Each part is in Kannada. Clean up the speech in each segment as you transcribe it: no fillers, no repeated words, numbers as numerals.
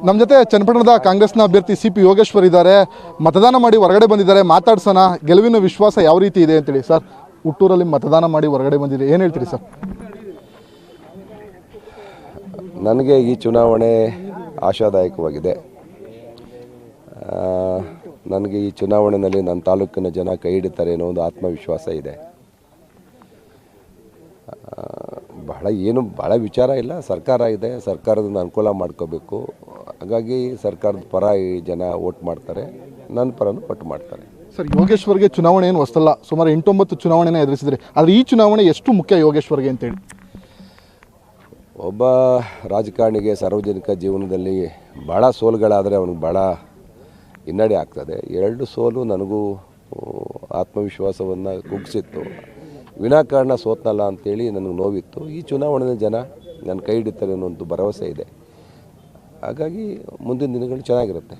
ನಮ್ಮ ಜೊತೆ ಚನ್ನಪಟ್ಟಣದ ಕಾಂಗ್ರೆಸ್ನ ಅಭ್ಯರ್ಥಿ CP ಯೋಗೇಶ್ವರ್ ಇದ್ದಾರೆ. ಮತದಾನ ಮಾಡಿ ಹೊರಗಡೆ ಬಂದಿದ್ದಾರೆ. ಮಾತಾಡ್ಸೋಣ, ಗೆಲುವಿನ ವಿಶ್ವಾಸ ಯಾವ ರೀತಿ ಇದೆ ಅಂತೇಳಿ. ಸರ್, ಹುಟ್ಟೂರಲ್ಲಿ ಮತದಾನ ಮಾಡಿ ಹೊರಗಡೆ ಬಂದಿದೆ, ಏನು ಹೇಳ್ತೀರಿ ಸರ್? ನನಗೆ ಈ ಚುನಾವಣೆ ಆಶಾದಾಯಕವಾಗಿದೆ. ನನಗೆ ಈ ಚುನಾವಣೆಯಲ್ಲಿ ನನ್ನ ತಾಲೂಕಿನ ಜನ ಕೈ ಹಿಡಿತಾರೆ ಅನ್ನೋ ಒಂದು ಆತ್ಮವಿಶ್ವಾಸ ಇದೆ. ಭಾಳ ವಿಚಾರ ಇಲ್ಲ. ಸರ್ಕಾರ ಇದೆ, ಸರ್ಕಾರದಿಂದ ಅನುಕೂಲ ಮಾಡ್ಕೋಬೇಕು. ಹಾಗಾಗಿ ಸರ್ಕಾರದ ಪರ ಈ ಜನ ವೋಟ್ ಮಾಡ್ತಾರೆ, ನನ್ನ ಪರನೂ ವೋಟ್ ಮಾಡ್ತಾರೆ. ಸರ್, ಯೋಗೇಶ್ವರ್ಗೆ ಚುನಾವಣೆ ಏನು ಹೊಸಲ್ಲ, ಸುಮಾರು 8-9 ಚುನಾವಣೆನ ಎದುರಿಸಿದ್ರೆ, ಆದರೆ ಈ ಚುನಾವಣೆ ಎಷ್ಟು ಮುಖ್ಯ ಯೋಗೇಶ್ವರ್ಗೆ ಅಂತೇಳಿ? ಒಬ್ಬ ರಾಜಕಾರಣಿಗೆ ಸಾರ್ವಜನಿಕ ಜೀವನದಲ್ಲಿ ಭಾಳ ಸೋಲುಗಳಾದರೆ ಅವನಿಗೆ ಭಾಳ ಹಿನ್ನಡೆ ಆಗ್ತದೆ. 2 ಸೋಲು ನನಗೂ ಆತ್ಮವಿಶ್ವಾಸವನ್ನು ಕುಗ್ಗಿಸಿತ್ತು. ವಿನಾಕಾರಣ ಸೋತ್ನಲ್ಲ ಅಂತೇಳಿ ನನಗೆ ನೋವಿತ್ತು. ಈ ಚುನಾವಣೆಯ ಜನ ನನ್ನ ಕೈ ಹಿಡಿತಾರೆ ಅನ್ನೋ ಭರವಸೆ ಇದೆ. ಹಾಗಾಗಿ ಮುಂದಿನ ದಿನಗಳು ಚೆನ್ನಾಗಿರುತ್ತೆ.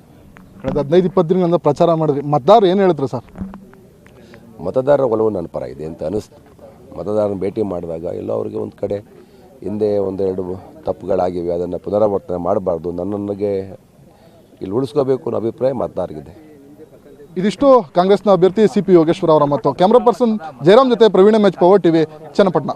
ಕಳೆದ 15-20 ದಿನಗಳಿಂದ ಪ್ರಚಾರ ಮಾಡಿದ್ರಿ, ಮತದಾರರು ಏನು ಹೇಳಿದ್ರು ಸರ್? ಮತದಾರರ ಒಲವು ನನ್ನ ಪರ ಇದೆ ಅಂತ ಅನಿಸ್ತು. ಮತದಾರನ ಭೇಟಿ ಮಾಡಿದಾಗ ಎಲ್ಲೋ ಅವ್ರಿಗೆ ಒಂದು ಕಡೆ ಹಿಂದೆ 1-2 ತಪ್ಪುಗಳಾಗಿವೆ, ಅದನ್ನು ಪುನರಾವರ್ತನೆ ಮಾಡಬಾರ್ದು, ನನಗೆ ಇಲ್ಲಿ ಉಳಿಸ್ಕೋಬೇಕು ಅನ್ನೋ ಅಭಿಪ್ರಾಯ ಮತದಾರರಿಗಿದೆ. ಇದಿಷ್ಟು ಕಾಂಗ್ರೆಸ್ನ ಅಭ್ಯರ್ಥಿ CP ಯೋಗೇಶ್ವರ್ ಅವರ ಮಾತು. ಕ್ಯಾಮ್ರಾ ಪರ್ಸನ್ ಜಯರಾಮ್ ಜೊತೆ Praveena match power TV, Channapatna.